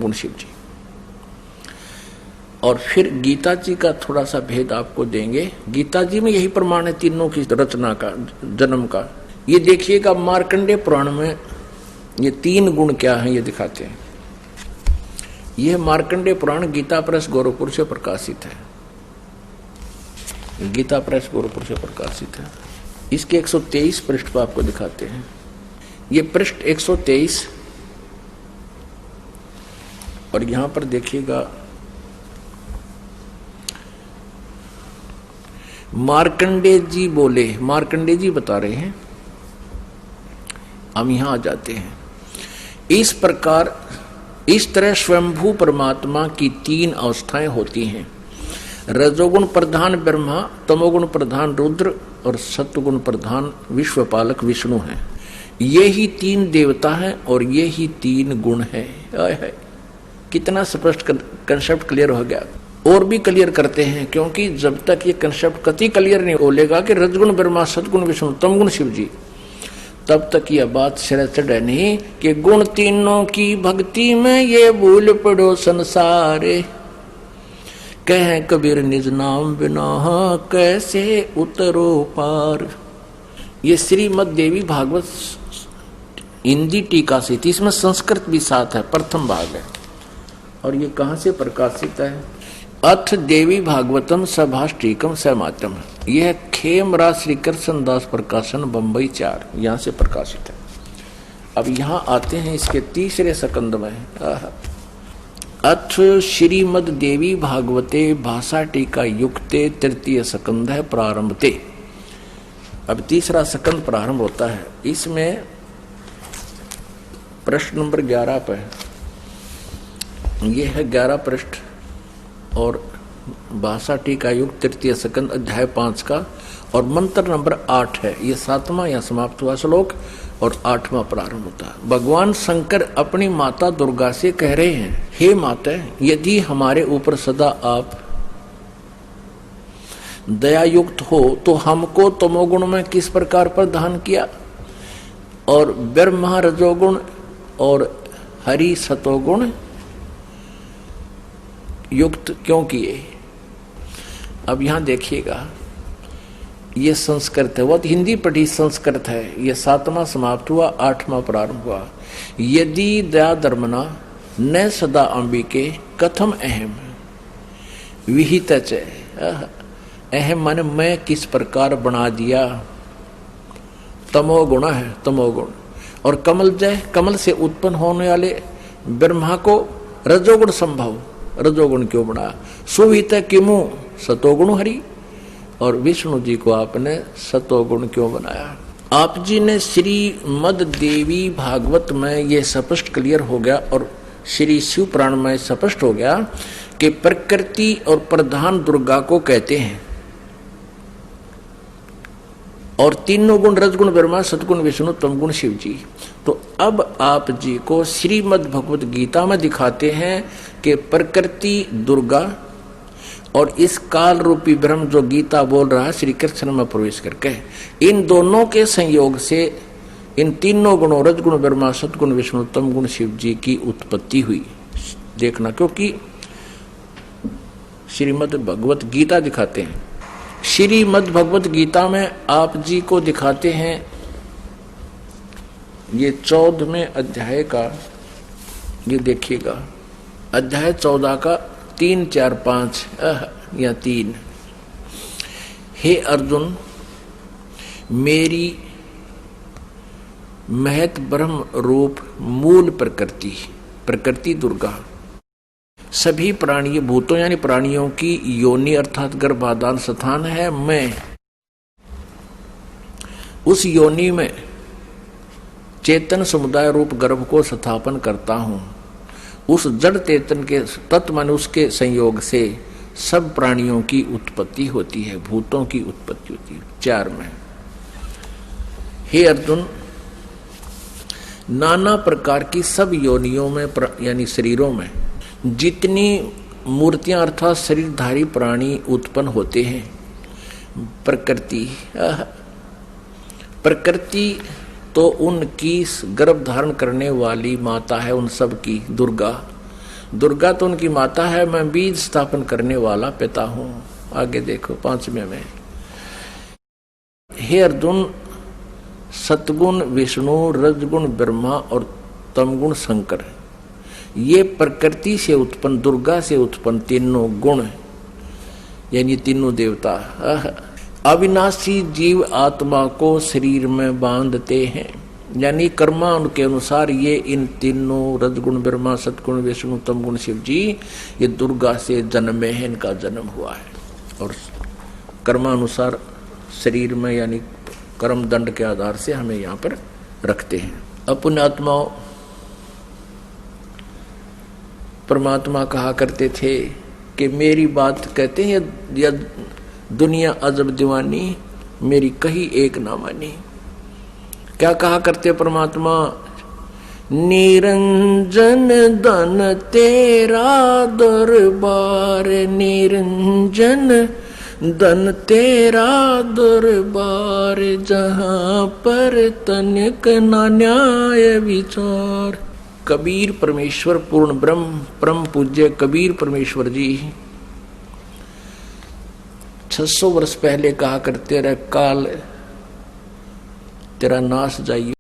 गुण शिव जी। और फिर गीता जी का थोड़ा सा भेद आपको देंगे। गीता जी में यही प्रमाण है तीनों की रचना का, जन्म का। ये देखिएगा मार्कंडेय पुराण में ये 3 गुण क्या हैं ये दिखाते हैं। यह मार्कंडेय पुराण गीता प्रेस गोरखपुर से प्रकाशित है। गीता प्रेस गोरखपुर से प्रकाशित है। इसके 123 पृष्ठ पर आपको दिखाते हैं। ये पृष्ठ 123 और यहां पर देखिएगा मार्कंडेय जी बोले, मार्कंडेय जी बता रहे हैं। हम यहां आ जाते हैं। इस प्रकार इस तरह स्वयंभू परमात्मा की 3 अवस्थाएं होती हैं। रजोगुण प्रधान ब्रह्मा, तमोगुण प्रधान रुद्र और सत्वगुण प्रधान विश्वपालक विष्णु हैं। ये ही 3 देवता हैं और ये ही 3 गुण हैं। कितना स्पष्ट कंसेप्ट क्लियर हो गया। और भी क्लियर करते हैं, क्योंकि जब तक ये कंसेप्ट कति क्लियर नहीं बोलेगा कि रजगुण ब्रह्मा, सतगुण विष्णु, तमगुण शिव जी, तब तक यह बात सिर चढ़े नहीं कि गुण तीनों की भक्ति में ये भूल पड़ो संसारे। कहें कबीर निज नाम बिना कैसे उतरो पार। ये श्रीमद् देवी भागवत हिंदी टीका से थी, इसमें संस्कृत भी साथ है, प्रथम भाग है। और ये कहां से प्रकाशित है? अथ देवी भागवतम सभाष्टीकम समातम। यह खेमराज श्री कृष्ण दास प्रकाशन बंबई 4 यहां से प्रकाशित है। अब यहां आते हैं इसके तीसरे स्कंद में। अथ श्रीमद् देवी भागवते भाषा टीका युक्ते तृतीय स्कंद है प्रारंभते। अब तीसरा स्कंद प्रारंभ होता है। इसमें प्रश्न नंबर 11 पे यह है 11 पृष्ठ और भाषा टीका युक्त तृतीय स्कंद अध्याय 5 का और मंत्र नंबर 8 है। ये 7वां या समाप्त हुआ श्लोक और 8वां प्रारंभ होता है। भगवान शंकर अपनी माता दुर्गा से कह रहे हैं, हे माता, यदि हमारे ऊपर सदा आप दयायुक्त हो तो हमको तमोगुण में किस प्रकार प्रदान किया और ब्रह्मा रजोगुण और हरि सतोगुण युक्त क्यों किए। अब यहां देखिएगा, ये संस्कृत है, वो हिंदी पढ़ी संस्कृत है। ये 7वां समाप्त हुआ, 8वां प्रारंभ हुआ। यदि दया धर्मना न सदा अंबिके कथम अहम विहित। अहम माने मैं किस प्रकार बना दिया। तमोगुण है, तमोगुण। और कमल जय, कमल से उत्पन्न होने वाले ब्रह्मा को रजोगुण संभव, रजोगुण क्यों बनाया। सुवित किमु सतोगुण हरि। और विष्णु जी को आपने सतोगुण क्यों बनाया। आप जी ने श्रीमद् देवी भागवत में ये स्पष्ट क्लियर हो गया और श्री शिव पुराण में स्पष्ट हो गया कि प्रकृति और प्रधान दुर्गा को कहते हैं और तीनों गुण रजगुण ब्रह्मा, सतगुण विष्णु, तमगुण शिव जी। तो अब आप जी को श्रीमद् भगवत गीता में दिखाते हैं कि प्रकृति दुर्गा और इस काल रूपी ब्रह्म जो गीता बोल रहा है श्री कृष्ण में प्रवेश करके, इन दोनों के संयोग से इन तीनों गुणों रजगुण ब्रह्मा, सतगुण विष्णु, तमगुण शिव जी की उत्पत्ति हुई। देखना, क्योंकि श्रीमद् भगवत गीता दिखाते हैं। श्रीमद् भगवत गीता में आप जी को दिखाते हैं ये 14वें अध्याय का, ये देखिएगा अध्याय 14 का 3, 4, 5 या 3। हे अर्जुन, मेरी महत ब्रह्म रूप मूल प्रकृति, प्रकृति दुर्गा सभी प्राणी भूतों यानी प्राणियों की योनि अर्थात गर्भाधान स्थान है। मैं उस योनि में चेतन समुदाय रूप गर्भ को स्थापन करता हूं। उस जड़ चेतन के तत्व मन उसके संयोग से सब प्राणियों की उत्पत्ति होती है, भूतों की उत्पत्ति होती है। 4 में, हे अर्जुन, नाना प्रकार की सब योनियों में यानी शरीरों में जितनी मूर्तियां अर्थात शरीरधारी प्राणी उत्पन्न होते हैं, प्रकृति तो उनकी गर्भ धारण करने वाली माता है, उन सब की दुर्गा। दुर्गा तो उनकी माता है, मैं बीज स्थापन करने वाला पिता हूं। आगे देखो 5वें में, हे अर्जुन, सतगुण विष्णु, रजगुण ब्रह्मा और तमगुण शंकर, ये प्रकृति से उत्पन्न, दुर्गा से उत्पन्न तीनों गुण यानी तीनों देवता अविनाशी जीव आत्मा को शरीर में बांधते हैं। यानी कर्मा उनके अनुसार ये इन तीनों रजगुण ब्रह्मा, सतगुण विष्णु, तमगुण शिव जी, ये दुर्गा से जन्मे हैं, इनका जन्म हुआ है। और कर्मानुसार शरीर में यानी कर्म दंड के आधार से हमें यहाँ पर रखते हैं। अपने आत्माओं, परमात्मा कहा करते थे कि मेरी बात कहते हैं या दुनिया अजब दीवानी, मेरी कही एक ना मानी। क्या कहा करते परमात्मा? निरंजन धन तेरा दरबार, निरंजन धन तेरा दरबार, जहां पर तनिक ना न्याय विचार। कबीर परमेश्वर पूर्ण ब्रह्म परम पूज्य कबीर परमेश्वर जी 600 वर्ष पहले कहा करते रहे, काल तेरा नाश जाइए।